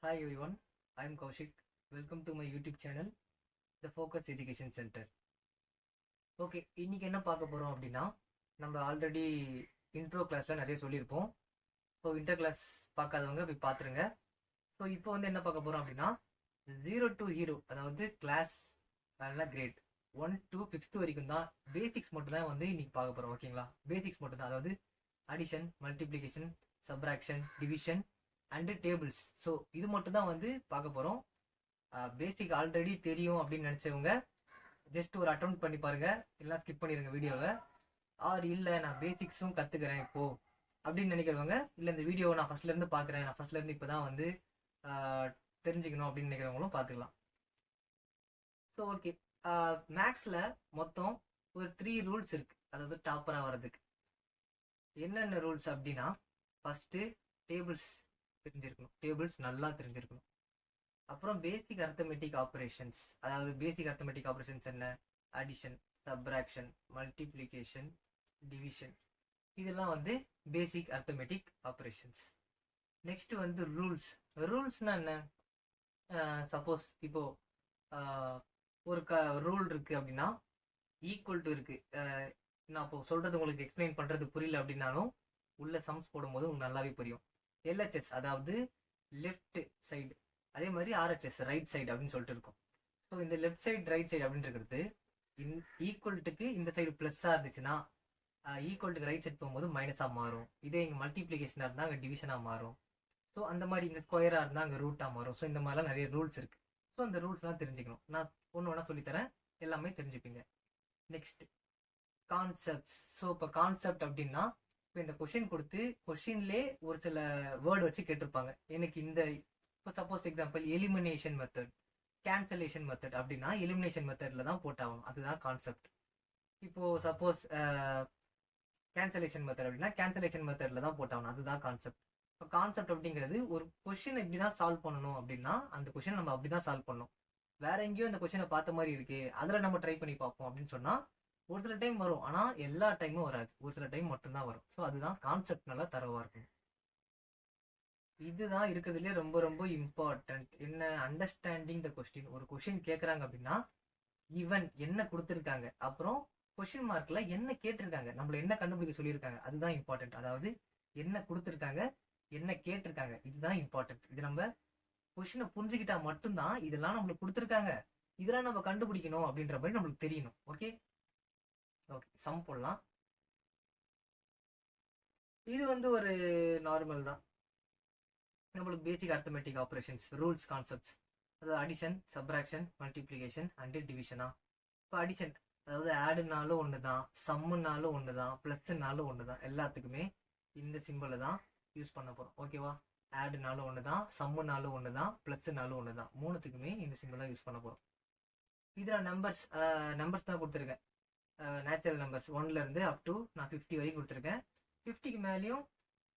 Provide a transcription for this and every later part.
Hi everyone, I am Kaushik. Welcome to my YouTube channel, The Focus Education Center. Okay, இன்னைக்கு என்ன பார்க்க போகிறோம் அப்படின்னா, நம்ம ஆல்ரெடி இன்ட்ரோ கிளாஸில் நிறைய சொல்லியிருப்போம். ஸோ இன்டர் கிளாஸ் பார்க்காதவங்க போய் பார்த்துருங்க. ஸோ இப்போ வந்து என்ன பார்க்க போகிறோம் அப்படின்னா, 0 to ஹீரோ, அதாவது கிளாஸ் கிரேட் 1 to 5th வரைக்கும் தான் பேசிக்ஸ் மட்டும் தான் வந்து இன்னைக்கு பார்க்க போகிறோம். ஓகேங்களா, பேசிக்ஸ் மட்டும் தான், அதாவது addition, multiplication, subtraction, division and tables. So இது மட்டும் தான் வந்து பார்க்க போகிறோம். பேசிக் ஆல்ரெடி தெரியும் அப்படின்னு நினச்சவங்க ஜஸ்ட் ஒரு அட்டெம்ப்ட் பண்ணி பாருங்க, இல்லைனா ஸ்கிப் பண்ணிடுங்க வீடியோவை. ஆர் இல்லை நான் பேசிக்ஸும் கற்றுக்கிறேன் இப்போது அப்படின்னு நினைக்கிறவங்க, இல்லை இந்த வீடியோவை நான் ஃபஸ்ட்லேருந்து பார்க்குறேன், நான் ஃபஸ்ட்லேருந்து இப்போ தான் வந்து தெரிஞ்சுக்கணும் அப்படின்னு நினைக்கிறவங்களும் பார்த்துக்கலாம். ஸோ ஓகே, மேக்ஸில் மொத்தம் ஒரு 3 ரூல்ஸ் இருக்குது, அதாவது டாப்பராக வர்றதுக்கு. என்னென்ன ரூல்ஸ் அப்படின்னா, ஃபஸ்ட்டு டேபிள்ஸ் தெரிஞ்சிருக்கணும், டேபிள்ஸ் நல்லா தெரிஞ்சிருக்கணும். அப்புறம் பேசிக் அர்த்தமெட்டிக் ஆப்ரேஷன்ஸ், அதாவது பேசிக் அர்த்தமெட்டிக் ஆப்ரேஷன்ஸ் என்ன, அடிஷன், சப்ராக்ஷன், மல்டிப்ளிகேஷன், டிவிஷன், இதெல்லாம் வந்து பேசிக் அர்த்தமெட்டிக் ஆப்ரேஷன்ஸ். நெக்ஸ்ட் வந்து ரூல்ஸ். ரூல்ஸ்னா என்ன, சப்போஸ் இப்போ ஒரு ரூல் இருக்கு அப்படின்னா, ஈக்குவல் டு இருக்கு, நான் இப்போ சொல்றது உங்களுக்கு எக்ஸ்பிளைன் பண்றது புரியல அப்படின்னாலும் உள்ள சம்ஸ் போடும்போது உங்களுக்கு நல்லாவே புரியும். எல்ஹெச்எஸ் அதாவது லெஃப்ட் சைடு, அதே மாதிரி ஆர்ஹெச்எஸ் ரைட் சைடு அப்படின்னு சொல்லிட்டு இருக்கும். ஸோ இந்த லெஃப்ட் சைடு ரைட் சைடு அப்படின்னு இருக்கிறது ஈக்குவல்ட்டுக்கு இந்த சைடு ப்ளஸ்ஸாக இருந்துச்சுன்னா ஈக்குவல்ட்டுக்கு ரைட் சைடு போகும்போது மைனஸாக மாறும். இதே இங்கே மல்டிப்ளிகேஷனாக இருந்தால் அங்கே டிவிஷனாக மாறும். ஸோ அந்த மாதிரி இங்கே ஸ்கொயராக இருந்தால் அங்கே ரூட்டாக மாறும். ஸோ இந்த மாதிரிலாம் நிறைய ரூல்ஸ் இருக்குது. ஸோ அந்த ரூல்ஸ்லாம் தெரிஞ்சுக்கணும். நான் ஒன்று ஒன்றா சொல்லித்தரேன், எல்லாமே தெரிஞ்சுப்பீங்க. Next concepts. ஸோ இப்போ கான்செப்ட் அப்படின்னா, இப்போ இந்த கொஷின் கொடுத்து கொஷின்லே ஒரு சில வேர்டு வச்சு கேட்டிருப்பாங்க. எனக்கு இந்த இப்போ suppose example elimination method, cancellation method அப்படின்னா எலிமினேஷன் மெத்தடில் தான் போட்டாகணும், அதுதான் கான்செப்ட். இப்போது சப்போஸ் கேன்சலேஷன் மெத்தட் அப்படின்னா கேன்சலேஷன் மெத்தடில் தான் போட்டாகணும், அதுதான் கான்செப்ட். இப்போ கான்செப்ட் அப்படிங்கிறது ஒரு கொஷின் இப்படி தான் சால்வ் பண்ணணும் அப்படின்னா அந்த கொஷின் நம்ம அப்படி தான் சால்வ் பண்ணணும். வேற எங்கேயோ இந்த கொஷினை பார்த்த மாதிரி இருக்கு, அதில் நம்ம ட்ரை பண்ணி பார்ப்போம் அப்படின்னு சொன்னால் ஒரு சில டைம் வரும், ஆனால் எல்லா டைமும் வராது, ஒரு சில டைம் மட்டும்தான் வரும். ஸோ அதுதான் கான்செப்ட் நல்லா தரவா இருக்கும். இதுதான் இருக்கிறதுலே ரொம்ப ரொம்ப இம்பார்ட்டன்ட். என்ன, அண்டர்ஸ்டாண்டிங் த கொஸ்டின். ஒரு கொஸ்டின் கேட்குறாங்க அப்படின்னா ஈவன் என்ன கொடுத்துருக்காங்க, அப்புறம் கொஸ்டின் மார்க்ல என்ன கேட்டிருக்காங்க, நம்மள என்ன கண்டுபிடிக்க சொல்லியிருக்காங்க, அதுதான் இம்பார்ட்டன்ட். அதாவது என்ன கொடுத்துருக்காங்க, என்ன கேட்டிருக்காங்க, இதுதான் இம்பார்ட்டன்ட். இது நம்ம கொஸ்டினை புரிஞ்சுக்கிட்டா மட்டும்தான் இதெல்லாம் நம்மளுக்கு கொடுத்துருக்காங்க, இதெல்லாம் நம்ம கண்டுபிடிக்கணும் அப்படின்ற மாதிரி நம்மளுக்கு தெரியணும். ஓகே ஓகே, சம் போடலாம். இது வந்து ஒரு நார்மல் தான், நம்மளுக்கு பேசிக் அர்த்தமெட்டிக் ஆப்ரேஷன்ஸ், ரூல்ஸ், கான்செப்ட்ஸ், அதாவது அடிஷன், சப்ராக்ஷன், மல்டிப்ளிகேஷன் அண்டு டிவிஷனா. இப்போ அடிஷன் அதாவது ஆடுனாலும் ஒன்று தான், சம்முனாலும் ஒன்று தான், ப்ளஸ்னாலும் ஒன்று தான், எல்லாத்துக்குமே இந்த சிம்பிளை தான் யூஸ் பண்ண போகிறோம். ஓகேவா, ஆடுனாலும் ஒன்று தான், சம்முனாலும் ஒன்று தான், ப்ளஸ்னாலும் ஒன்று தான், மூணுத்துக்குமே இந்த சிம்பிள் தான் யூஸ் பண்ண போகிறோம். இதில் நம்பர்ஸ் தான் கொடுத்துருக்கேன். நேச்சுரல் நம்பர்ஸ் 1லேருந்து அப் டு நான் 50 வரைக்கும் கொடுத்துருக்கேன். 50க்கு மேலேயும்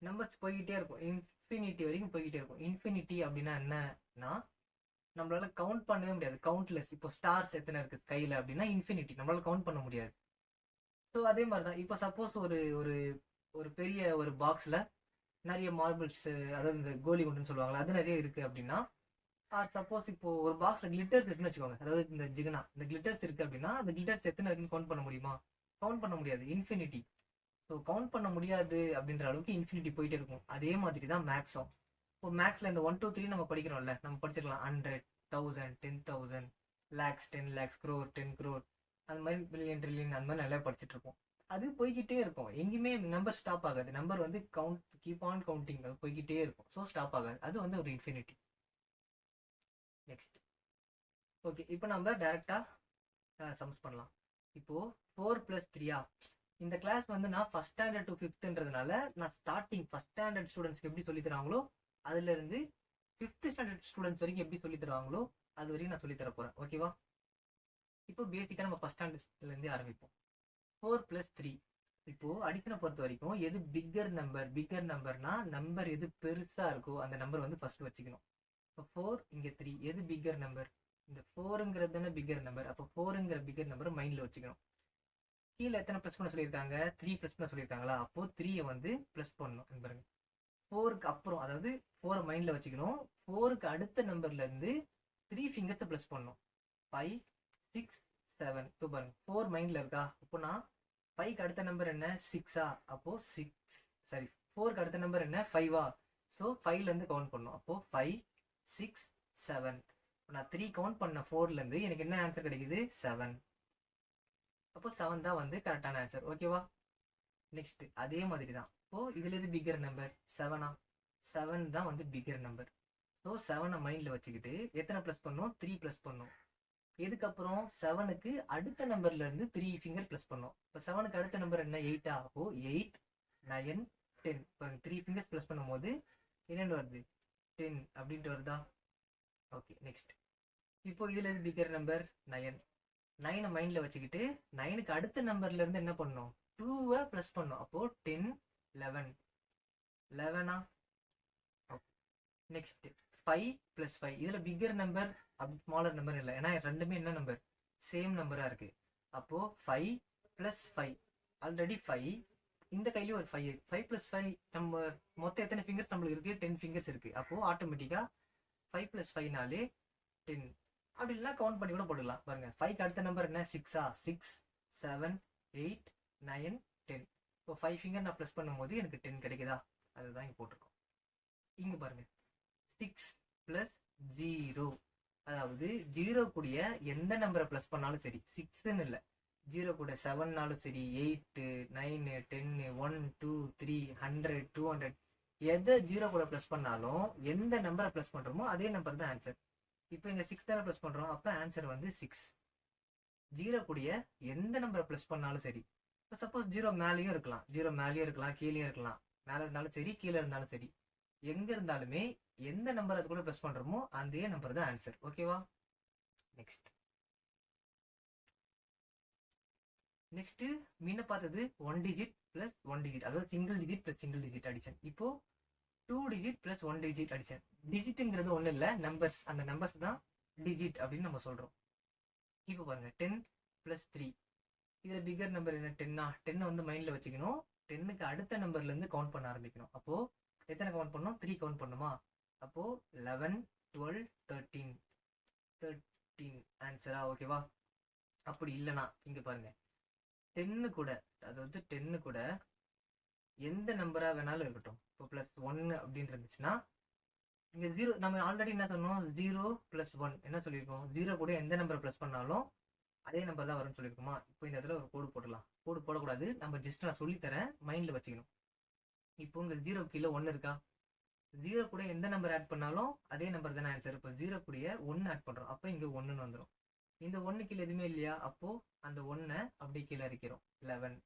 நம்பர்ஸ் போய்கிட்டே இருக்கும், இன்ஃபினிட்டி வரைக்கும் போய்கிட்டே இருக்கும். இன்ஃபினிட்டி அப்படின்னா என்னன்னா, நம்மளால கவுண்ட் பண்ணவே முடியாது, கவுண்ட்லெஸ். இப்போ ஸ்டார்ஸ் எத்தனை இருக்குது ஸ்கையில் அப்படின்னா இன்ஃபினிட்டி, நம்மளால கவுண்ட் பண்ண முடியாது. ஸோ அதே மாதிரி தான் இப்போ சப்போஸ் ஒரு ஒரு ஒரு பெரிய ஒரு பாக்ஸில் நிறைய மார்பிள்ஸ், அதாவது இந்த கோலி குண்டுன்னு சொல்லுவாங்களா, அது நிறைய இருக்குது அப்படின்னா, சப்போஸ் இப்போ ஒரு பாக்ஸில் கிளிட்டர்ஸ் இருக்குன்னு வச்சுக்கோங்க, அதாவது இந்த ஜிகனா இந்த கிளிட்டர்ஸ் இருக்குது அப்படின்னா அந்த கிளிட்டர்ஸ் எத்தனை இருக்குன்னு கவுண்ட் பண்ண முடியுமா, கவுண்ட் பண்ண முடியாது, இன்ஃபினிட்டி. ஸோ கவுண்ட் பண்ண முடியாது அப்படின்ற அளவுக்கு இன்ஃபினிட்டி போயிட்டே இருக்கும். அதே மாதிரி தான் மேக்ஸும். இப்போ மேக்ஸில் இந்த 1 2 3 நம்ம படிக்கிறோம்ல, நம்ம படிச்சிருக்கலாம் 100, 1000, 10,000, லேக்ஸ், 10 லேக்ஸ், க்ரோர், 10 க்ரோர், அந்த மாதிரி பில்லியன், ட்ரில்லியன், அந்த மாதிரி நல்லா படிச்சுட்டு இருப்போம். அது போய்கிட்டே இருக்கும், எங்கேயுமே நம்பர் ஸ்டாப் ஆகாது. நம்பர் வந்து கீப் ஆன் கவுண்டிங், அது போய்கிட்டே இருக்கும். ஸோ ஸ்டாப் ஆகாது, அது வந்து ஒரு இன்ஃபினிட்டி. நெக்ஸ்ட் ஓகே, இப்போ நம்ம டைரெக்டாக சம்ஸ் பண்ணலாம். இப்போது 4 + 3 இந்த கிளாஸ் வந்து நான் ஃபஸ்ட் ஸ்டாண்டர்ட் டு 5த்ன்றதுனால நான் ஸ்டார்டிங் ஃபஸ்ட் ஸ்டாண்டர்ட் ஸ்டூடெண்ட்ஸ்க்கு எப்படி சொல்லி தராங்களோ அதுலேருந்து 5th ஸ்டாண்டர்ட் ஸ்டூடெண்ட்ஸ் வரைக்கும் எப்படி சொல்லி தருவாங்களோ அது வரைக்கும் நான் சொல்லி தர போகிறேன். ஓகேவா, இப்போ பேசிக்காக நம்ம ஃபஸ்ட் ஸ்டாண்டர்ட்லேருந்தே ஆரம்பிப்போம். 4 + 3. இப்போது அடிஷனை பொறுத்த வரைக்கும் எது பிக்கர் நம்பர்னா நம்பர் எது பெருசாக இருக்கோ அந்த நம்பர் வந்து ஃபஸ்ட்டு வச்சுக்கணும். இப்போ 4 இங்கே 3, எது பிக்கர் நம்பர், இந்த 4ங்கிறது தானே பிக்கர் நம்பர். அப்போ 4ங்கிற பிக்கர் நம்பரை மைண்டில் வச்சுக்கணும். கீழே எத்தனை ப்ளஸ் பண்ண சொல்லியிருக்காங்க, 3 ப்ளஸ் பண்ண சொல்லியிருக்காங்களா, அப்போது 3 வந்து ப்ளஸ் பண்ணணும் பாருங்க. 4க்கு அப்புறம், அதாவது 4 மைண்டில் வச்சுக்கணும். 4க்கு அடுத்த நம்பர்லேருந்து 3 ஃபிங்கர்ஸை ப்ளஸ் பண்ணணும். 5 6 7. இப்போ பாருங்க 4 மைண்டில் இருக்கா, இப்போ நான் 5க்கு அடுத்த நம்பர் என்ன 6ஆ, அப்போது 6 சரி 4க்கு அடுத்த நம்பர் என்ன 5ஆ, ஸோ 5லேருந்து கவுண்ட் பண்ணணும். அப்போது 5 6 7. நான் 3 கவுண்ட் பண்ண 4லேருந்து எனக்கு என்ன ஆன்சர் கிடைக்குது 7. அப்போ 7 தான் வந்து கரெக்டான ஆன்சர். ஓகேவா? நெக்ஸ்ட் அதே மாதிரி தான். இப்போ இதுல எது பிக்கர் நம்பர் 7ஆ, 7 தான் வந்து பிக்கர் நம்பர். ஸோ 7 மைண்டில் வச்சுக்கிட்டு எத்தனை ப்ளஸ் பண்ணணும் 3 ப்ளஸ் பண்ணணும். இதுக்கப்புறம் 7க்கு அடுத்த நம்பர்ல இருந்து 3 ஃபிங்கர் ப்ளஸ் பண்ணோம். இப்போ 7க்கு அடுத்த நம்பர் என்ன 8ஆ, அப்போ 8 9 10. இப்போ 3 ஃபிங்கர்ஸ் ப்ளஸ் பண்ணும்போது என்னென்னு வருது 10 அப்படின்ட்டு வருதா? Okay next. இப்போ இதுல எது பிக்கர் நம்பர் 9. 9 மைண்டில் வச்சுக்கிட்டு 9க்கு அடுத்த நம்பர்ல இருந்து என்ன பண்ணோம் 2 ப்ளஸ் பண்ணோம். அப்போ 10 11 11ஆ? Okay next 5 + 5. இதில் பிக்கர் நம்பர் ஸ்மாலர் நம்பர் இல்லை, ஏன்னா ரெண்டுமே என்ன நம்பர் சேம் நம்பராக இருக்குது. அப்போது 5 + 5 ஆல்ரெடி 5, இந்த கையிலையும் ஒரு 5 இருக்குது. 5 + 5 நம்ம மொத்தம் எத்தனை ஃபிங்கர்ஸ் நம்மளுக்கு இருக்குது 10 ஃபிங்கர்ஸ் இருக்குது. அப்போது ஆட்டோமேட்டிக்காக 5 + 5னாலே 10. அப்படி இல்லைனா கவுண்ட் பண்ணி கூட போட்டுக்கலாம். பாருங்கள் 5க்கு அடுத்த நம்பர் என்ன 6ஆ, 6 7 8 9 10. இப்போ 5 ஃபிங்கர் நான் ப்ளஸ் பண்ணும்போது எனக்கு 10 கிடைக்குதா, அதுதான் இங்கே போட்டிருக்கோம். இங்கே பாருங்கள் 6 + 0, அதாவது 0 கூடிய எந்த நம்பரை ப்ளஸ் பண்ணாலும் சரி, 6ன்னு இல்லை, 0 கூட 7னாலும் சரி, 8 9 10 1 2 3 100 200, எதை 0 கூட ப்ளஸ் பண்ணாலும் எந்த நம்பரை ப்ளஸ் பண்ணுறோமோ அதே நம்பர் தான் ஆன்சர். இப்போ இங்கே 6 தானே ப்ளஸ் பண்ணுறோம், அப்போ ஆன்சர் வந்து 6. 0 கூடிய எந்த நம்பரை ப்ளஸ் பண்ணாலும் சரி. இப்போ சப்போஸ் 0 மேலேயும் இருக்கலாம், 0 மேலேயும் இருக்கலாம், கீழேயும் இருக்கலாம், மேலே இருந்தாலும் சரி கீழே இருந்தாலும் சரி, எங்கே இருந்தாலுமே எந்த நம்பர் அது கூட ப்ளஸ் பண்ணுறோமோ அதே நம்பர் தான் ஆன்சர். ஓகேவா? நெக்ஸ்ட் முன்ன பார்த்தது 1 டிஜிட் + 1 டிஜிட், அதாவது single digit + single digit addition. இப்போ 2 டிஜிட் + 1 டிஜிட் அடிஷன். டிஜிட்டுங்கிறது ஒன்றும் இல்லை, நம்பர்ஸ். அந்த நம்பர்ஸ் தான் டிஜிட் அப்படின்னு நம்ம சொல்கிறோம். இப்போ பாருங்க 10 + 3. இதில் பிக்கர் நம்பர் என்ன 10ஆ, 10 வந்து மைண்டில் வச்சுக்கணும். 10க்கு அடுத்த நம்பர்லேருந்து கவுண்ட் பண்ண ஆரம்பிக்கணும். அப்போது எத்தனை கவுண்ட் பண்ணணும் 3 கவுண்ட் பண்ணுமா. அப்போது 11 12 13 13 ஆன்சரா? ஓகேவா? அப்படி இல்லைனா இங்கே பாருங்க 10 கூட, அதாவது 10 கூட எந்த நம்பராக வேணாலும் இருக்கட்டும். இப்போ +1 அப்படின்னு இருந்துச்சுன்னா இங்கே 0, நம்ம ஆல்ரெடி என்ன சொன்னோம் 0 + 1 என்ன சொல்லியிருக்கோம், 0 கூட எந்த நம்பரை ப்ளஸ் பண்ணாலும் அதே நம்பர் தான் வரும்னு சொல்லியிருக்குமா. இப்போ இந்த இடத்துல ஒரு கோடு போடலாம். கோடு போடக்கூடாது, நம்ம ஜஸ்ட் நான் சொல்லித்தரேன், மைண்டில் வச்சுக்கணும். இப்போ இங்கே 0 கீழே 1 இருக்கா, 0 கூட எந்த நம்பர் ஆட் பண்ணாலும் அதே நம்பர் தானே ஆன்சர். இப்போ 0 கூட 1 ஆட் பண்ணுறோம், அப்போ இங்கே 1ன்னு வந்துடும். இந்த 1 கீழே எதுவுமே இல்லையா, அப்போது அந்த 1 அப்படி கீழே இருக்கிறோம் 11.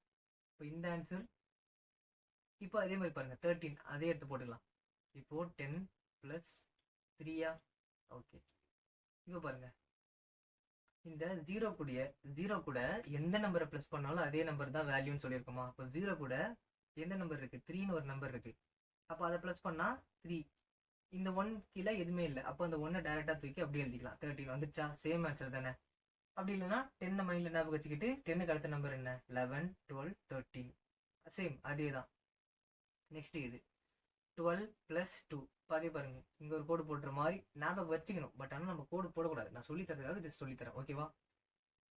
இப்போ இந்த ஆன்சர். இப்போ அதே மாதிரி பாருங்கள் 13, அதே எடுத்து போட்டுக்கலாம். இப்போது 10 + 3ஆ? ஓகே. இப்போ பாருங்கள் இந்த 0 கூட எந்த நம்பரை ப்ளஸ் பண்ணாலும் அதே நம்பர் தான் வேல்யூன்னு சொல்லியிருக்கோமா. இப்போ 0 கூட எந்த நம்பர் இருக்குது 3ன்னு ஒரு நம்பர் இருக்குது. அப்போ அதை ப்ளஸ் பண்ணால் 3. இந்த 1 கீழே எதுவுமே இல்லை, அப்போ அந்த 1 டேரெக்டாக தூக்கி அப்படியே எழுதிக்கலாம். 13 வந்துச்சா, சேம் ஆன்சர் தானே. அப்படி இல்லைன்னா 10 மைண்டில் ஞாபகம் வச்சுக்கிட்டு 10க்கு அடுத்த நம்பர் என்ன 11 12 13, சேம் அதே தான். நெக்ஸ்ட் இது 12 + 2. அதே பாருங்க இங்கே ஒரு கோடு போடுற மாதிரி ஞாபகம் வச்சுக்கணும். பட் ஆனால் நம்ம கோடு போடக்கூடாது, நான் சொல்லித்தரதுக்காக ஜஸ்ட் சொல்லித்தரேன். ஓகேவா?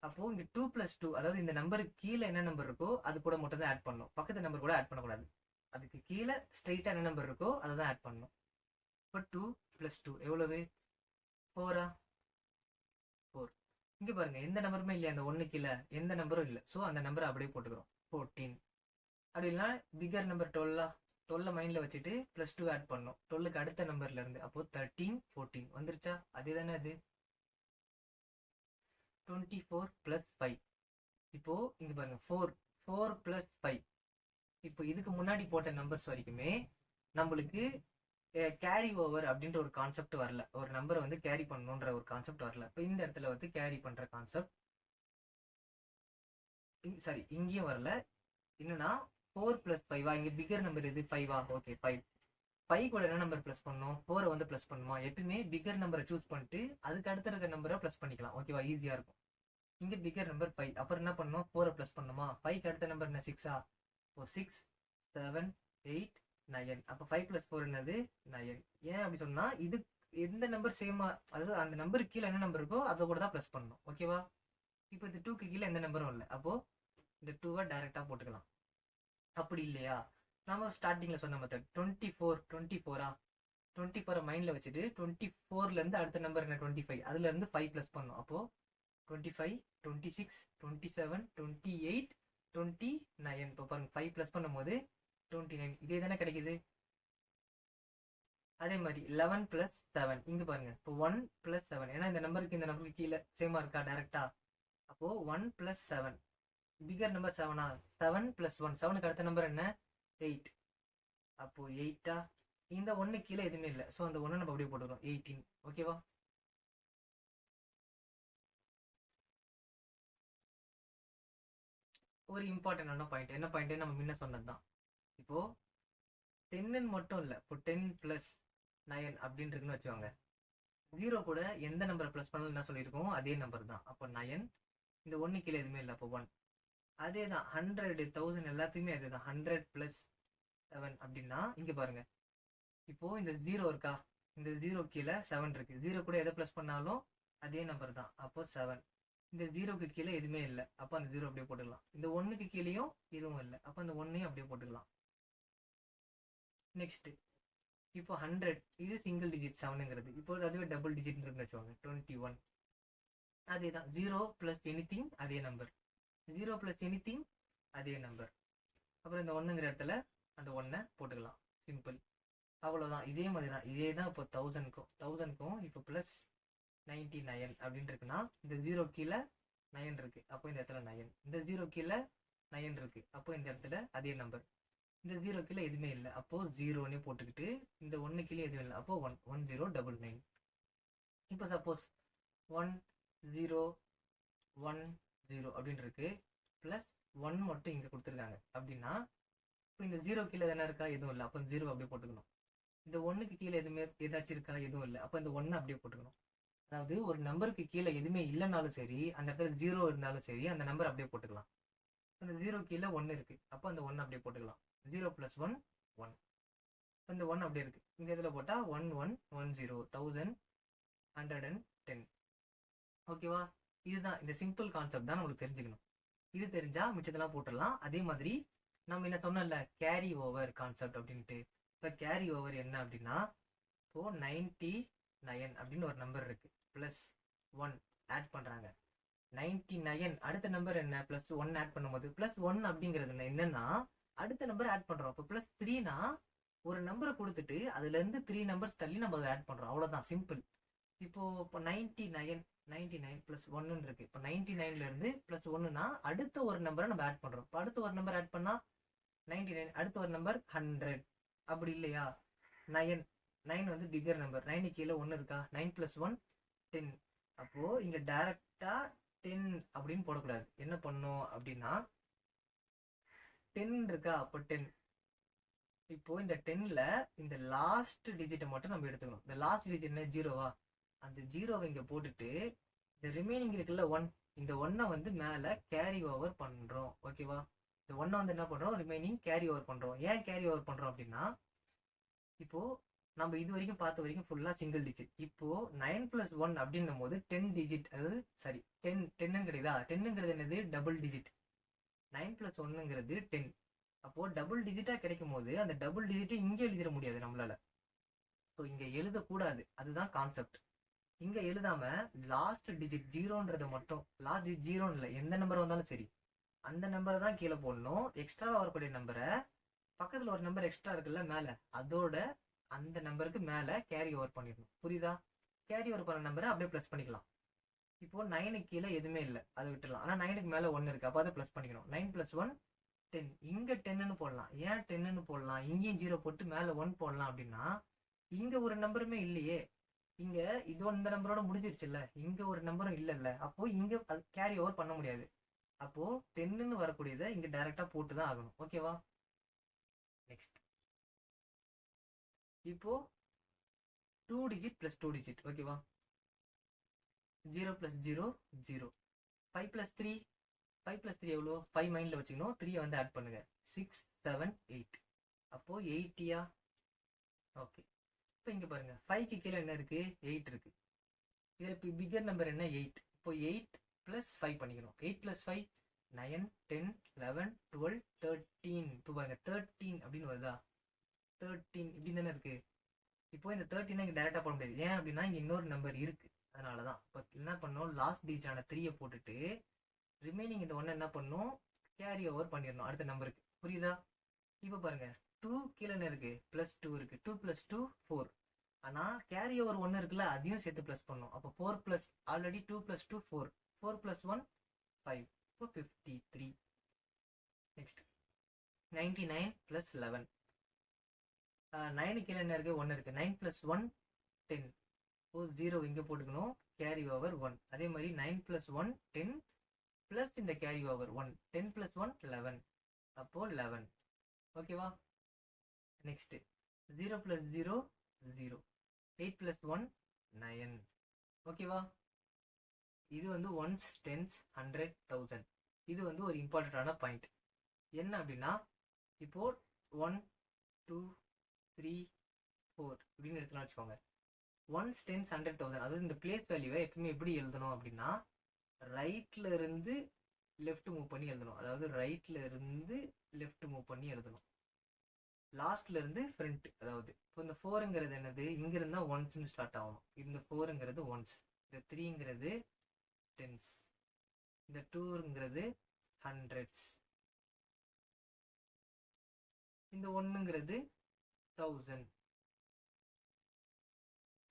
அப்போது இங்கே 2 + 2, அதாவது இந்த நம்பருக்கு கீழே என்ன நம்பர் இருக்கோ அது கூட மட்டும் தான் ஆட் பண்ணணும். பக்கத்து நம்பர் கூட ஆட் பண்ணக்கூடாது. அதுக்கு கீழே ஸ்ட்ரெயிட்டாக என்ன நம்பர் இருக்கோ அதை தான் ஆட் பண்ணணும். இப்போ 2 + 2 எவ்வளவு 4ஆ? 4. இங்கே பாருங்க எந்த நம்பருமே இல்லையா, அந்த 1 கீழே எந்த நம்பரும் இல்லை, ஸோ அந்த நம்பரை அப்படியே போட்டுக்கிறோம் 14. அப்படி இல்லைனா பிக்கர் நம்பர் 12ஆ, 12 மைண்டில் வச்சுட்டு +2 ஆட் பண்ணோம் 12க்கு அடுத்த நம்பர்லேருந்து. அப்போது 13 14 வந்துருச்சா, அதே தானே அது. 24 + 5. இப்போது இங்கே பாருங்க 4 + 5. இப்போ இதுக்கு முன்னாடி போட்ட நம்பர்ஸ் வரைக்குமே நம்மளுக்கு கேரி ஓவர் அப்படின்ற ஒரு கான்செப்ட் வரல, ஒரு நம்பரை வந்து கேரி பண்ணணுன்ற ஒரு கான்செப்ட் வரல. இப்போ இந்த இடத்துல வந்து கேரி பண்ணுற கான்செப்ட் சரி இங்கேயும் வரல. என்னன்னா 4 + 5ஆ, இங்கே பிக்கர் நம்பர் எது 5ஆ? ஓகே 5. 5 கூட என்ன நம்பர் ப்ளஸ் பண்ணணும் 4 வந்து ப்ளஸ் பண்ணுமா. எப்பயுமே பிக்கர் நம்பரை சூஸ் பண்ணிட்டு அதுக்கு அடுத்த இருக்க நம்பரை ப்ளஸ் பண்ணிக்கலாம். ஓகேவா? ஈஸியாக இருக்கும். இங்கே பிக்கர் நம்பர் 5, அப்புறம் என்ன பண்ணணும் 4 ப்ளஸ் பண்ணுமா. 5க்கு அடுத்த நம்பர் என்ன 6ஆ? இப்போ 6 7 8 9. அப்போ 5 + 4 என்னது 9. ஏன் அப்படி சொன்னா இது எந்த நம்பர் சேமா, அதாவது அந்த நம்பருக்கு கீழே என்ன நம்பர் இருக்கோ அதை கூட தான் ப்ளஸ் பண்ணணும். ஓகேவா? இப்போ இந்த 2க்கு கீழே எந்த நம்பரும் இல்லை, அப்போ இந்த 2வை டைரெக்டாக போட்டுக்கலாம். அப்படி இல்லையா, நம்ம ஸ்டார்டிங்கில் சொன்ன மெத்தட் 24 24 மைண்டில் வச்சுட்டு 24லேருந்து அடுத்த நம்பர் என்ன 25, அதுலேருந்து 5 ப்ளஸ் பண்ணணும். அப்போது 25 26 27 28 29. இப்போ பாருங்க 5 ப்ளஸ் பண்ணும்போது 29, இதே தானே கிடைக்குது. அதே மாதிரி 11 + 7 இங்கே பாருங்க, இப்போ 1 + 7, ஏன்னா இந்த நம்பருக்கு கீழே சேமா இருக்கா டேரெக்டா. அப்போது 1 + 7 பிகர் நம்பர் 7ஆ, 7 + 1 7க்கு அடுத்த நம்பர் என்ன 8. அப்போ 8ஆ, இந்த 1 கீழே எதுவுமே இல்லை, ஸோ அந்த 1 நம்ம அப்படியே போட்டுக்கிறோம் 18. ஓகேவா? ஒரு இம்பார்ட்டன்டான பாயிண்ட், என்ன பாயிண்ட் நம்ம முன்ன சொன்னது தான். இப்போ 10ன்னு மட்டும் இல்லை, இப்போ 10 + 9 அப்படின்னு இருக்குன்னு வச்சுக்கோங்க. 0 கூட எந்த நம்பரை ப்ளஸ் பண்ணலாம் என்ன சொல்லியிருக்கோம், அதே நம்பர் தான். அப்போ 9, இந்த 1 கீழே எதுவுமே இல்லை, அப்போ 1. அதே தான் 100 1000 எல்லாத்துக்குமே அதே தான். 100 + 7 அப்படின்னா இங்கே பாருங்க, இப்போ இந்த 0 இருக்கா, இந்த 0 கீழே 7 இருக்கு. 0 கூட எதை ப்ளஸ் பண்ணாலும் அதே நம்பர் தான், அப்போ 7. இந்த 0க்கு கீழே எதுவுமே இல்லை, அப்போ அந்த 0 அப்படியே போட்டுக்கலாம். இந்த 1க்கு கீழேயும் எதுவும் இல்லை, அப்போ அந்த 1ஐயும் அப்படியே போட்டுக்கலாம். நெக்ஸ்ட் இப்போ 100, இது சிங்கிள் டிஜிட் 7ங்கிறது. இப்போ அதுவே டபுள் டிஜிட் இருக்குன்னு வச்சுக்கோங்க 21. அதே தான் 0 + எனிதிங் அதே நம்பர், 0 + எனிதிங் அதே நம்பர். அப்புறம் இந்த 1ங்கிற இடத்துல அந்த 1ஐ போட்டுக்கலாம். சிம்பிள், அவ்வளோதான். இதே மாதிரி தான், இதே தான் இப்போ 1000க்கும் இப்போ ப்ளஸ் 99 அப்படின்னு இருக்குன்னா இந்த 0 கீழே 9 இருக்கு, அப்போ இந்த இடத்துல 9. இந்த 0 கீழே 9 இருக்கு, அப்போ இந்த இடத்துல அதே நம்பர். இந்த 0 கீழே எதுவுமே இல்லை, அப்போ 0னே போட்டுக்கிட்டு இந்த 1 கீழே எதுவும் இல்லை, அப்போ 1 1099. இப்போ சப்போஸ் 1 0 1 0 அப்படின்னு இருக்கு, ப்ளஸ் 1 மட்டும் இங்கே கொடுத்துருக்காங்க அப்படின்னா இப்போ இந்த 0 கீழே தானே இருக்கா, எதுவும் இல்லை, அப்போ 0 அப்படியே போட்டுக்கணும். இந்த 1க்கு கீழே எதுவுமே ஏதாச்சும் இருக்கா, எதுவும் இல்லை, அப்போ இந்த 1 அப்படியே போட்டுக்கணும். அதாவது ஒரு நம்பருக்கு கீழே எதுவுமே இல்லைனாலும் சரி, அந்த இடத்துல 0 இருந்தாலும் சரி, அந்த நம்பர் அப்படியே போட்டுக்கலாம். அந்த 0 கீழே 1 இருக்கு, அப்போ அந்த 1 அப்படியே போட்டுக்கலாம். 0 + 1 1, இந்த 1 அப்படியே இருக்கு, இந்த இதில் போட்டால் 1110 1110. ஓகேவா? இதுதான் இந்த சிம்பிள் கான்செப்ட் தான் நம்மளுக்கு தெரிஞ்சுக்கணும். இது தெரிஞ்சா மிச்சத்தெல்லாம் போட்டுடலாம். அதே மாதிரி நம்ம என்ன சொன்னோம்ல, கேரி ஓவர் கான்செப்ட் அப்படின்ட்டு. இப்போ கேரி ஓவர் என்ன அப்படின்னா, இப்போ 99 அப்படின்னு ஒரு நம்பர் இருக்கு, ப்ளஸ் 1 ஆட் பண்ணுறாங்க. 99 அடுத்த நம்பர் என்ன, ப்ளஸ் 1 ஆட் பண்ணும்போது ப்ளஸ் 1 அப்படிங்கிறது என்னன்னா அடுத்த நம்பர் ஆட் பண்ணுறோம். அப்போ ப்ளஸ் 3னா ஒரு நம்பரை கொடுத்துட்டு அதுலேருந்து 3 நம்பர்ஸ் தள்ளி நம்ம அதை ஆட் பண்ணுறோம், அவ்வளோதான், சிம்பிள். இப்போ 99 + 1 இருக்கு. இப்போ 99லேருந்து ப்ளஸ் 1னா அடுத்த ஒரு நம்பரை நம்ம ஆட் பண்ணுறோம். இப்போ அடுத்த ஒரு நம்பர் ஆட் பண்ணால் 99, அடுத்த ஒரு நம்பர் 100. அப்படி இல்லையா, 9 வந்து பிகர் நம்பர், 9 கீழே 1 இருக்கா, 9 + 1 10. அப்போது இங்கே டைரெக்டாக 10 அப்படின்னு போடக்கூடாது. என்ன பண்ணும் அப்படின்னா 10 இருக்கா, அப்போ 10. இப்போ இந்த 10ல் இந்த லாஸ்ட் டிஜிட்டை மட்டும் நம்ம எடுத்துக்கணும். இந்த லாஸ்ட் டிஜிட் என்ன, 0வா, அந்த 0வை இங்கே போட்டுட்டு இந்த ரிமைனிங் இருக்குல்ல 1, இந்த 1ஐ வந்து மேலே கேரி ஓவர் பண்ணுறோம். ஓகேவா? இந்த 1ஐ வந்து என்ன பண்ணுறோம், ரிமைனிங் கேரி ஓவர் பண்ணுறோம். ஏன் கேரி ஓவர் பண்ணுறோம் அப்படின்னா, இப்போது நம்ம இது வரைக்கும் பார்த்த வரைக்கும் ஃபுல்லாக சிங்கிள் டிஜிட். இப்போது 9 + 1 அப்படின்னும் போது 10 டிஜிட், அதாவது சரி 10 கிடையாதா, 10ங்கிறது என்னது, டபுள் டிஜிட். 9 + 1ங்கிறது 10. அப்போது டபுள் டிஜிட்டாக கிடைக்கும் போது அந்த டபுள் டிஜிட்டை இங்கே எழுதிட முடியாது நம்மளால. ஸோ இங்கே எழுதக்கூடாது, அதுதான் கான்செப்ட். இங்கே எழுதாமல் லாஸ்ட் டிஜிட் 0ன்றதை மட்டும், லாஸ்ட் டிஜிட் 0ன்னு இல்லை, எந்த நம்பர் வந்தாலும் சரி அந்த நம்பரை தான் கீழே போடணும். எக்ஸ்ட்ராவாக வரக்கூடிய நம்பரை, பக்கத்தில் ஒரு நம்பர் எக்ஸ்ட்ரா இருக்குல்ல மேலே, அதோட அந்த நம்பருக்கு மேலே கேரி ஓவர் பண்ணிடணும். புரியுதா? கேரி ஓவர் பண்ண நம்பரை அப்படியே ப்ளஸ் பண்ணிக்கலாம். இப்போது 9க்கு கீழே எதுவுமே இல்லை, அதை விட்டுடலாம். ஆனால் 9க்கு மேலே 1 இருக்குது, அப்போ அதை ப்ளஸ் பண்ணிக்கணும். 9 + 1 10. இங்கே 10ன்னு போடலாம். ஏன் 10ன்னு போடலாம், இங்கேயும் 0 போட்டு மேலே 1 போடலாம் அப்படின்னா, இங்கே ஒரு நம்பருமே இல்லையே, இங்கே இது இந்த நம்பரோட முடிஞ்சிருச்சுல்ல, இங்கே ஒரு நம்பரும் இல்லைல்ல, அப்போது இங்கே அது கேரி ஓவர் பண்ண முடியாது. அப்போது 10ன்னு வரக்கூடியதை இங்கே டைரெக்டாக போட்டு தான் ஆகணும். ஓகேவா? நெக்ஸ்ட் இப்போ 2 டிஜிட் + 2 டிஜிட். ஓகேவா? 0 + 0 0. 5 + 3 5 + 3 எவ்வளோ, 5 மைண்டில் வச்சுக்கணும். 3 வந்து ஆட் பண்ணுங்க, 6 7 8. அப்போ 80யா? ஓகே. இப்போ இங்கே பாருங்க 5க்கு கீழே என்ன இருக்கு? 8 இருக்கு. இதில் இப்போ பிகர் நம்பர் என்ன? 8. இப்போ 8 + 5 பண்ணிக்கணும். 8 + 5 9 10 11 12 13. இப்போ பாருங்க 13 அப்படின்னு வருதா? 13 இப்படி தானே இருக்கு. இப்போ இந்த 13 இங்கே டேரெக்டாக போட முடியாது. ஏன் அப்படின்னா இங்கே இன்னொரு நம்பர் இருக்கு, அதனால தான். இப்போ என்ன பண்ணோம், லாஸ்ட் டிஜிட்டான 3யை போட்டுட்டு ரிமைனிங் இந்த ஒன்று என்ன பண்ணணும், கேரி ஓவர் பண்ணிடணும் அடுத்த நம்பருக்கு. புரியுதா? இப்போ பாருங்க 2 கீழே என்ன இருக்கு? +2 இருக்கு. 2 + 2 4. ஆனால் கேரி ஓவர் 1 இருக்குல்ல, அதையும் சேர்த்து ப்ளஸ் பண்ணணும். அப்போ 4 + ஆல்ரெடி 2 + 2 4. 4 + 1 5. இப்போ 53. நெக்ஸ்ட் 99 + 11. 9 கீழே என்ன இருக்கு? 1 இருக்கு. 9 + 1 10. இப்போ 0 இங்கே போட்டுக்கணும். Carry over 1. அதே மாதிரி 9 + 1 10 ப்ளஸ் இந்த கேரி ஓவர் 1. 10 + 1 11. அப்போ 11. ஓகேவா? நெக்ஸ்ட் 0 + 0 0. 8 + 1 9. ஓகேவா? இது வந்து ஒன்ஸ், டென்ஸ், 100, 1000. இது வந்து ஒரு இம்பார்ட்டண்ட்டான பாயிண்ட். என்ன அப்படின்னா இப்போ 1 2 3 4 இப்படின்னு எடுத்துலாம் வச்சுக்கோங்க. Ones, tens, 100, 1000. அதாவது இந்த பிளேஸ் வேல்யூவை எப்பவுமே எப்படி எழுதணும் அப்படின்னா ரைட்ல இருந்து லெஃப்ட் மூவ் பண்ணி எழுதணும். அதாவது ரைட்ல இருந்து லெஃப்ட் மூவ் பண்ணி எழுதணும். லாஸ்ட்ல இருந்து ஃப்ரண்ட். அதாவது இப்போ இந்த 4ங்கிறது என்னது? இங்க இருந்தா ஒன்ஸ்ன்னு ஸ்டார்ட் ஆகணும். இந்த 4ங்கிறது ஒன்ஸ், இந்த 3ங்கிறது டென்ஸ், இந்த 2ங்கிறது ஹண்ட்ரட்ஸ், இந்த 1ங்கிறது 1000.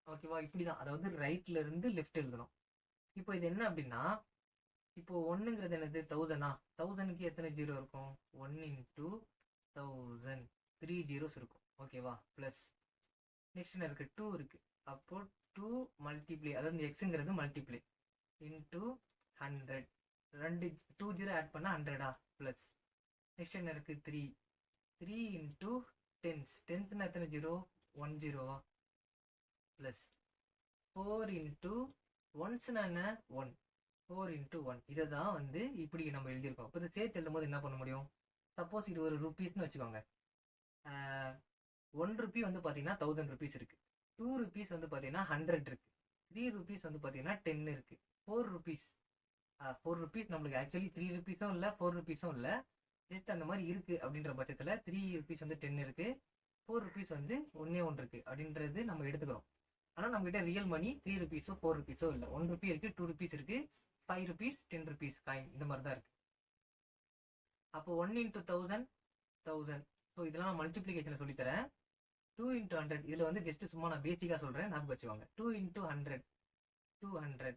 ஓகேவா? இப்படிதான், அதாவது ரைட்ல இருந்து லெஃப்ட் எழுதணும். இப்போ இது என்ன அப்படின்னா இப்போ 1ங்கிறது என்னது? 1000. 1000க்கு எத்தனை ஜீரோ இருக்கும்? 1 × 1000 3 ஜீரோஸ் இருக்கும். ஓகேவா? ப்ளஸ் நெக்ஸ்ட் என்ன இருக்கு? 2 இருக்கு. அப்போ 2 மல்டிப்ளை, அதாவது இந்த எக்ஸுங்கிறது மல்டிப்ளை இன்ட்டு 100. 2 ஜீரோ ஆட் பண்ணால் 100ஆ? ப்ளஸ் நெக்ஸ்ட் என்ன இருக்கு? 3 × டென்ஸ். டென்ஸ்னா எத்தனை ஜீரோ? 1 ஜீரோவா? ப்ளஸ் 4 × ஒன்ஸ்னா என்ன? 1. 4 × 1. இதை தான் வந்து இப்படி நம்ம எழுதியிருக்கோம். இப்போ இதை சேர்த்து எழுதும் போது என்ன பண்ண முடியும்? சப்போஸ் இது ஒரு ருபீஸ்னு வச்சுக்கோங்க. 1 ரூபி வந்து பார்த்தீங்கன்னா 1000 ருபீஸ் இருக்கு. 2 ருபீஸ் வந்து பார்த்தீங்கன்னா 100 இருக்கு. 3 ருபீஸ் வந்து பார்த்தீங்கன்னா 10 இருக்கு. 4 ருபீஸ் 4 ருபீஸ் நம்மளுக்கு ஆக்சுவலி 3 ருபீஸும் இல்லை 4 ருபீஸும் இல்லை, ஜஸ்ட் அந்த மாதிரி இருக்கு. அப்படின்ற பட்சத்தில் 3 ருபீஸ் வந்து 10 இருக்கு, 4 ருபீஸ் வந்து ஒன்னே ஒன்று இருக்கு அப்படின்றது நம்ம எடுத்துக்கிறோம். ஆனால் நம்மகிட்ட ரியல் மணி 3 ருபீஸோ 4 ருபீஸோ இல்லை. 1 ருபி இருக்கு, 2 ருபீஸ் இருக்கு, 5 ருபீஸ், 10 ருபீஸ் காயின், இந்த மாதிரி தான் இருக்கு. அப்போ 1 × 1000 1000. ஸோ இதெல்லாம் நான் மல்டிப்ளிகேஷன் சொல்லித்தரேன். 2 × 100. இதில் வந்து ஜஸ்ட் சும்மா நான் பேசிக்காக சொல்கிறேன், ஞாபகம் வச்சுவாங்க. 2 × 100 200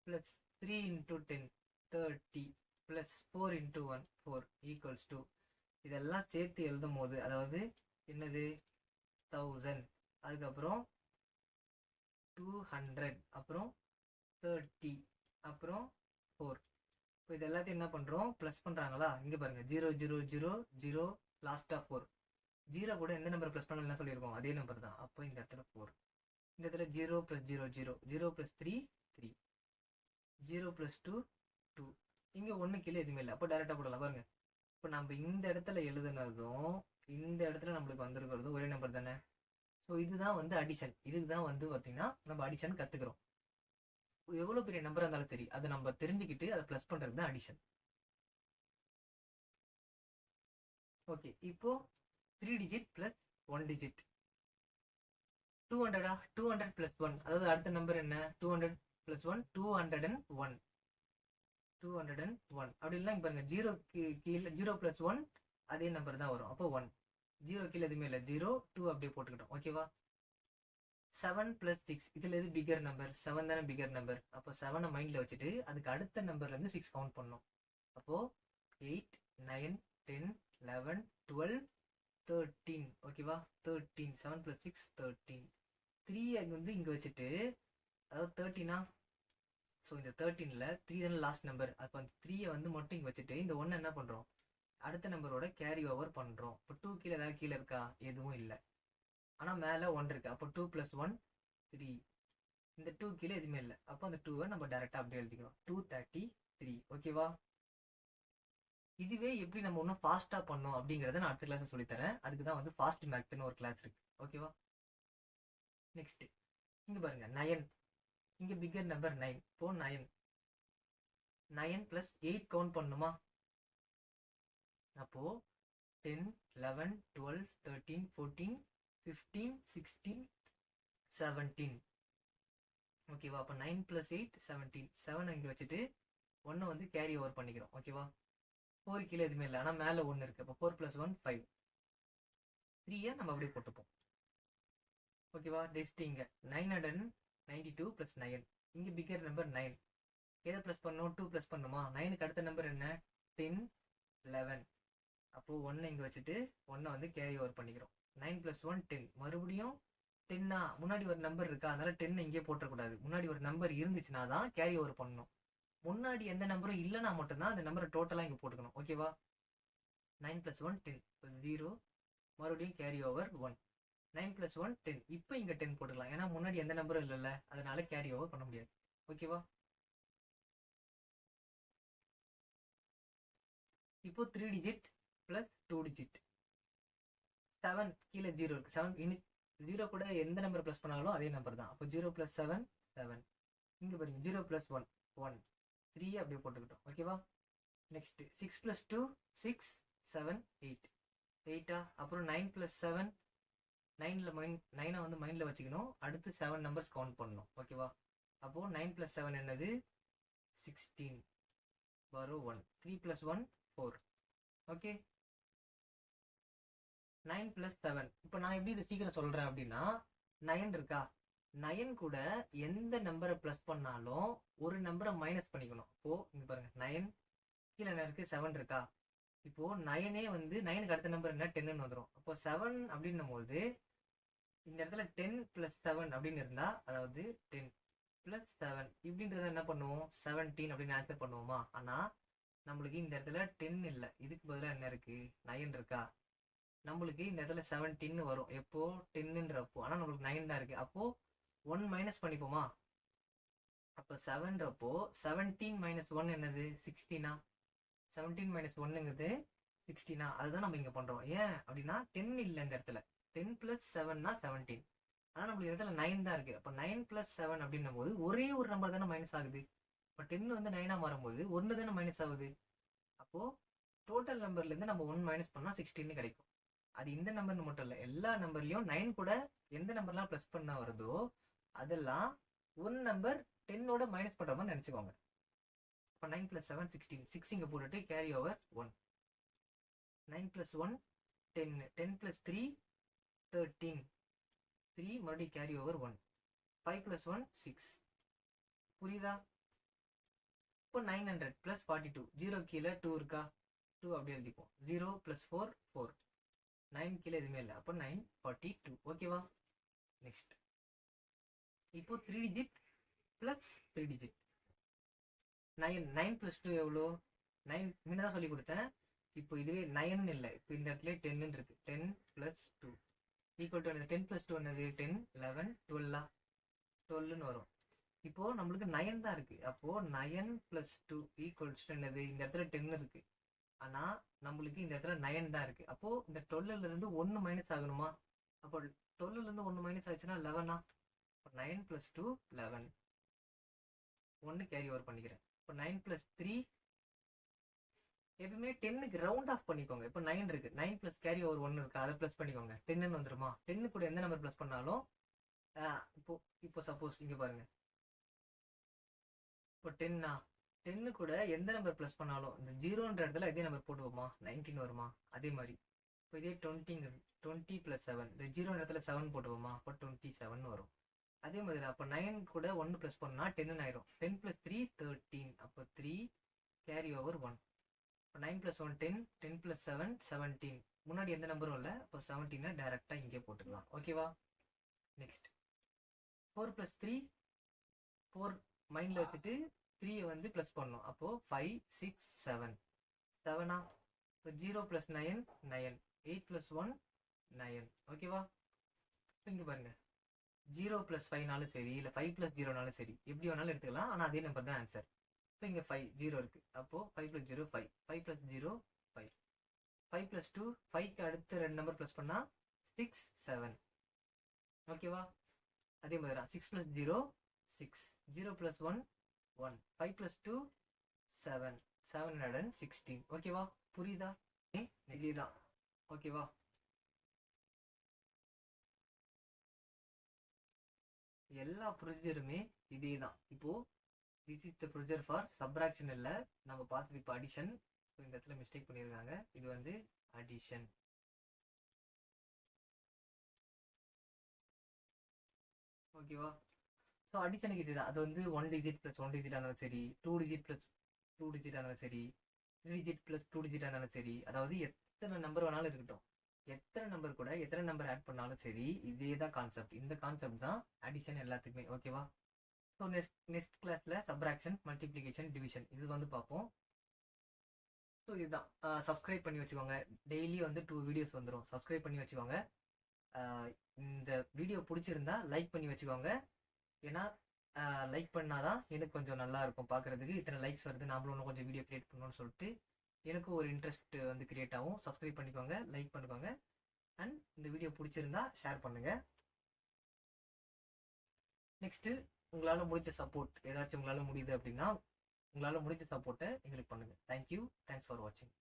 ப்ளஸ் 3 × 10 30 ப்ளஸ் 4 × 1 4 ஈக்குவல்ஸ் 2. இதெல்லாம் சேர்த்து எழுதும் போது அதாவது என்னது? 1000, அதுக்கப்புறம் 200, அப்புறம் 30, அப்புறம் 4. இப்போ இது எல்லாத்தையும் என்ன பண்ணுறோம்? ப்ளஸ் பண்ணுறாங்களா? இங்கே பாருங்கள் 0 0 0 0 லாஸ்ட்டாக 4. 0 கூட எந்த நம்பர் ப்ளஸ் பண்ணலாம் சொல்லியிருக்கோம்? அதே நம்பர் தான். அப்போ இந்த இடத்துல 4. இந்த இடத்துல 0 + 0 0 0 + 3 3 0 + 2 2. இங்கே 1 கீழே எதுவுமே இல்லை, அப்போ டேரெக்டாக போடலாம். பாருங்கள், இப்போ நம்ம இந்த இடத்துல எழுதுனதும் இந்த இடத்துல நம்மளுக்கு வந்திருக்கிறதும் ஒரே நம்பர் தானே. ஸோ இதுதான் வந்து அடிஷன். இதுக்கு தான் வந்து பார்த்தீங்கன்னா நம்ம அடிஷன் கற்றுக்குறோம். எவ்வளோ பெரிய நம்பராக இருந்தாலும் சரி, அதை நம்ம தெரிஞ்சுக்கிட்டு அதை ப்ளஸ் பண்ணுறது தான் அடிஷன். ஓகே, இப்போ 3 டிஜிட் ப்ளஸ் 1 டிஜிட் 200. 200 + 1, அதாவது அடுத்த நம்பர் என்ன? 200 + 1 201. 201 அப்படி இல்லை. இங்கே பாருங்க 0 கீழே 0 + 1 அதே நம்பர் தான் வரும். அப்போ 1. 0 கீழே எதுவுமே இல்லை, 0 2 அப்படியே போட்டுக்கிட்டோம். ஓகேவா? 7 + 6. இதில் எது பிகர் நம்பர்? 7 தானே பிகர் நம்பர். அப்போ 7 மைண்டில் வச்சுட்டு அதுக்கு அடுத்த நம்பர்லேருந்து 6 கவுண்ட் பண்ணணும். அப்போது 8 9 10 11 12 13. ஓகேவா? 13. 7 + 6 13. 3 வந்து இங்கே வச்சுட்டு, அதாவது 13. ஸோ இந்த 13ல் 3 தானே லாஸ்ட் நம்பர். அப்போ அந்த 3 வந்து மட்டும் இங்கே வச்சுட்டு இந்த 1 என்ன பண்ணுறோம்? அடுத்த நம்பரோட கேரி ஓவர் பண்ணுறோம். இப்போ 2 கீழே ஏதாவது கீழே இருக்கா? எதுவும் இல்லை. ஆனால் மேலே 1 இருக்குது. அப்போ 2 + 1 3. இந்த 2 கீழே எதுவுமே இல்லை. அப்போ அந்த 2வை நம்ம டேரெக்டாக அப்படியே எழுதிக்கிறோம். 233. ஓகேவா? இதுவே எப்படி நம்ம இன்னும் ஃபாஸ்ட்டாக பண்ணோம் அப்படிங்கிறத நான் அடுத்த கிளாஸ் சொல்லித்தரேன். அதுக்கு தான் வந்து ஃபாஸ்ட் மேக்ஸ்னு ஒரு கிளாஸ் இருக்கு. ஓகேவா? நெக்ஸ்ட் இங்க பாருங்க 9. இங்க பிக்கர் நம்பர் 9. இப்போ 9 9 + 8 கவுண்ட் பண்ணுமா? அப்போ 10 11 12 13 14 15 16 17. ஓகேவா? அப்போ 9 + 8 17. 7 இங்கே வச்சுட்டு 1 வந்து கேரி ஓவர் பண்ணிக்கிறோம். ஓகேவா? 4 கீழே எதுவுமே இல்லை, ஆனால் மேலே 1 இருக்கு. அப்போ 4 + 1 5. 3 நம்ம அப்படியே போட்டுப்போம். ஓகேவா? நெக்ஸ்ட் இங்கே 992 + 9. இங்கே பிக்கர் நம்பர் 9. எதை ப்ளஸ் பண்ணணும்? 2 ப்ளஸ் பண்ணுமா? 9க்கு அடுத்த நம்பர் என்ன? 10 11. அப்போ 1 இங்கே வச்சுட்டு 1 வந்து கேரி ஓவர் பண்ணிக்கிறோம். 9 + 1 10. மறுபடியும் 10 முன்னாடி ஒரு நம்பர் இருக்கா, அதனால 10 இங்கே போட்டக்கூடாது. முன்னாடி ஒரு நம்பர் இருந்துச்சுன்னா தான் கேரி ஓவர் பண்ணணும். முன்னாடி எந்த நம்பரும் இல்லைனா மட்டும்தான் அந்த நம்பரை டோட்டலாக இங்கே போட்டுக்கணும். ஓகேவா? 9 + 1 10. 0 மறுபடியும் கேரி ஓவர் 1. 9 + 1 10. இப்போ இங்கே 10 போட்டுக்கலாம், ஏன்னா முன்னாடி எந்த நம்பரும் இல்லைல்ல, அதனால கேரி ஓவர் பண்ண முடியாது. ஓகேவா? இப்போ 3 டிஜிட் + 2 டிஜிட். 7 கீழே 0 இருக்கு. 7 இனி 0 கூட எந்த நம்பர் ப்ளஸ் பண்ணாலும் அதே நம்பர் தான். அப்போ 0 + 7 7. இங்கே பாருங்க 0 + 1 1. 3 அப்படியே போட்டுக்கிட்டோம். ஓகேவா? நெக்ஸ்ட் 6 + 2 6 7 8. 8 அப்புறம் 9 + 7. 9 வந்து மைண்டில் வச்சுக்கணும். அடுத்து 7 நம்பர்ஸ் கவுண்ட் பண்ணணும். ஓகேவா? அப்போ 9 + 7 என்னது? 16. வரும் 1. 3 + 1 4. ஓகே, 9 + 7. இப்போ நான் எப்படி இதை சீக்கிரம் சொல்றேன் அப்படின்னா, 9 இருக்கா, 9 கூட எந்த நம்பரை ப்ளஸ் பண்ணாலும் ஒரு நம்பரை மைனஸ் பண்ணிக்கணும். இப்போ இங்க பாருங்க 9 கீழே என்ன இருக்கு? 7 இருக்கா. இப்போ 9 வந்து 9க்கு அடுத்த நம்பர் என்ன? 10ன்னு வந்துடும். அப்போ 7 அப்படின்னும் போது இந்த இடத்துல 10 + 7 அப்படின்னு இருந்தா, அதாவது 10 + 7 இப்படின்றத என்ன பண்ணுவோம்? 17 அப்படின்னு ஆன்சர் பண்ணுவோமா? ஆனா நம்மளுக்கு இந்த இடத்துல 10 இல்லை, இதுக்கு பதிலாக என்ன இருக்கு? 9 இருக்கா. நம்மளுக்கு இந்த இடத்துல 17 வரும். எப்போ? 10ன்றப்போ. ஆனால் நம்மளுக்கு 9 தான் இருக்கு. அப்போ 1 மைனஸ் பண்ணிப்போமா? அப்போ 7ன்றப்போ 17 - 1 என்னது? 16. 17 - 1ங்கிறது 16. அதுதான் நம்ம இங்கே பண்ணுறோம். ஏன் அப்படின்னா 10 இல்லை இந்த இடத்துல. 10 + 7னா 17. ஆனால் நம்மளுக்கு இந்த இடத்துல 9 தான் இருக்கு. அப்போ 9 + 7 அப்படின்னும் போது ஒரே ஒரு நம்பர் தானே மைனஸ் ஆகுது. இப்போ 10 வந்து 9 மாறும்போது 1 தானே மைனஸ் ஆகுது. அப்போ டோட்டல் நம்பர்லேருந்து நம்ம 1 மைனஸ் பண்ணால் 16 கிடைக்கும். அது இந்த நம்பர்னு மட்டும் இல்லை, எல்லா நம்பர்லையும் 9 கூட எந்த நம்பர்லாம் ப்ளஸ் பண்ண வருதோ அதெல்லாம் ஒரு நம்பர் 10ஓட மைனஸ் பண்ணுற மாதிரி நினச்சிக்கோங்க. இப்போ 9 + 7 16. 6 இங்கே போட்டுட்டு கேரி ஓவர் 1. 9 + 1 10. 10 + 3 13. 3 மறுபடியும் கேரி ஓவர் 1. 5 + 1 6. புரியுதா? இப்போ 900 + 42. 0 கீழே 2 இருக்கா, 2 அப்படியே எழுதிப்போம். 0 + 4 4. 9 கீழே எதுவுமே இல்லை. அப்போ 942. ஓகேவா? நெக்ஸ்ட் இப்போ 3 டிஜிட் + 3 டிஜிட். 9 9 + 2 எவ்வளோ? 9 முன்ன தான் சொல்லி கொடுத்தேன். இப்போ இதுவே 9 இல்லை, இப்போ இந்த இடத்துல 10 இருக்கு. 10 + 2 ஈக்குவல் டு 10 + 2 என்னது? 10 11 12. 12ன்னு வரும். இப்போ நம்மளுக்கு 9 தான் இருக்கு. அப்போ 9 + 2 ஈக்குவல் டு என்னது? இந்த இடத்துல 10 இருக்கு, ஆனா நம்மளுக்கு இந்த இடத்துல 9 தான் இருக்கு. அப்போ இந்த 12ல இருந்து 1 மைனஸ் ஆகணுமா? அப்போ 12ல இருந்து 1 மைனஸ் ஆச்சுன்னா 11. 9 + 2 11. 1 கேரி ஓவர் பண்ணிக்கிறேன். இப்போ 9 + 3 எப்பவுமே 10க்கு ரவுண்ட் ஆஃப் பண்ணிக்கோங்க. இப்போ 9 இருக்கு, 9 + கேரி ஓவர் 1 இருக்கு, அதை ப்ளஸ் பண்ணிக்கோங்க. 10ன்னு வந்துருமா? 10 கூட எந்த நம்பர் ப்ளஸ் பண்ணாலும் இப்போ இப்போ சப்போஸ் இங்க பாருங்க, இப்போ 10 கூட எந்த நம்பர் ப்ளஸ் பண்ணாலும் இந்த 0ன்ற இடத்துல இதே நம்பர் போட்டுவோமா? 19 வருமா? அதே மாதிரி இப்போ இதே 20 + 7. இந்த 0 இடத்துல 7 போட்டுவோமா? அப்போ 27 வரும். அதே மாதிரி அப்போ 9 கூட 1 ப்ளஸ் பண்ணால் 10 ஆயிரும். 10 + 3 13. அப்போ 3 கேரி ஓவர் 1. இப்போ 9 + 1 10. 10 + 7 17. முன்னாடி எந்த நம்பரும் இல்லை, அப்போ 17 டைரெக்டாக இங்கே போட்டுக்கலாம். ஓகேவா? நெக்ஸ்ட் 4 + 3 4 மைண்டில் வச்சுட்டு 3 வந்து ப்ளஸ் பண்ணணும். அப்போது 5 6 7 7. இப்போ 0 + 9 9. 8 + 1 9. ஓகேவா? இப்போ இங்கே பாருங்க, 0 + 5னாலும் சரி, இல்லை 5 + 0னாலும் சரி, எப்படி வேணாலும் எடுத்துக்கலாம். ஆனால் அதே நம்பர் தான் ஆன்சர். இப்போ இங்கே 5 0 இருக்குது. அப்போது 5 + 0 5, 5 + 0 5, 5 + 2 5க்கு அடுத்து 2 நம்பர் ப்ளஸ் பண்ணால் 6 7. ஓகேவா? அதே மாதிரி தான் 6 + 0 6, 0 + 1 1, 5 + 2 7, 716. ஓகேவா? புரியுதா? இதுதான். ஓகேவா? எல்லா ப்ரொசீஜருமே இதே தான். இப்போது this is the procedure for subtraction. இல்லை, நம்ம பார்த்தது இப்போ அடிஷன். ஸோ இந்த இடத்துல மிஸ்டேக் பண்ணியிருக்காங்க. இது வந்து அடிஷன். ஓகேவா? ஸோ அடிஷனுக்கு இதுதான். அது வந்து 1 டிஜிட் + 1 டிஜிட் ஆனாலும் சரி, 2 டிஜிட் + 2 டிஜிட் ஆனாலும் சரி, 3 டிஜிட் + 2 டிஜிட் ஆனாலும் சரி, அதாவது எத்தனை நம்பர் வேணாலும் இருக்கட்டும், எத்தனை நம்பர் கூட எத்தனை நம்பர் ஆட் பண்ணாலும் சரி, இதே தான் கான்செப்ட். இந்த கான்செப்ட் தான் அடிஷன் எல்லாத்துக்குமே. ஓகேவா? ஸோ நெக்ஸ்ட் கிளாஸில் சப்ராக்ஷன், மல்டிப்ளிகேஷன், டிவிஷன் இது வந்து பார்ப்போம். ஸோ இதுதான். சப்ஸ்கிரைப் பண்ணி வச்சுக்கோங்க. டெய்லி வந்து 2 வீடியோஸ் வந்துடும். சப்ஸ்கிரைப் பண்ணி வச்சுக்கோங்க. இந்த வீடியோ பிடிச்சிருந்தா லைக் பண்ணி வச்சுக்கோங்க. ஏன்னா லைக் பண்ணாதான் எனக்கு கொஞ்சம் நல்லா இருக்கும் பார்க்குறதுக்கு. இத்தனை லைக்ஸ் வருது, நாமளும் இன்னும் கொஞ்சம் வீடியோ கிரியேட் பண்ணணும்னு சொல்லிட்டு எனக்கும் ஒரு இன்ட்ரெஸ்ட் வந்து கிரியேட் ஆகும். சப்ஸ்கிரைப் பண்ணிக்கோங்க, லைக் பண்ணிக்கோங்க, அண்ட் இந்த வீடியோ பிடிச்சிருந்தா ஷேர் பண்ணுங்கள். நெக்ஸ்ட்டு உங்களால் முடிஞ்ச சப்போர்ட் ஏதாச்சும் உங்களால் முடியுது அப்படின்னா உங்களால் முடிஞ்ச சப்போர்ட்டை எங்களுக்கு பண்ணுங்கள். தேங்க்யூ. தேங்க்ஸ் ஃபார் வாட்சிங்.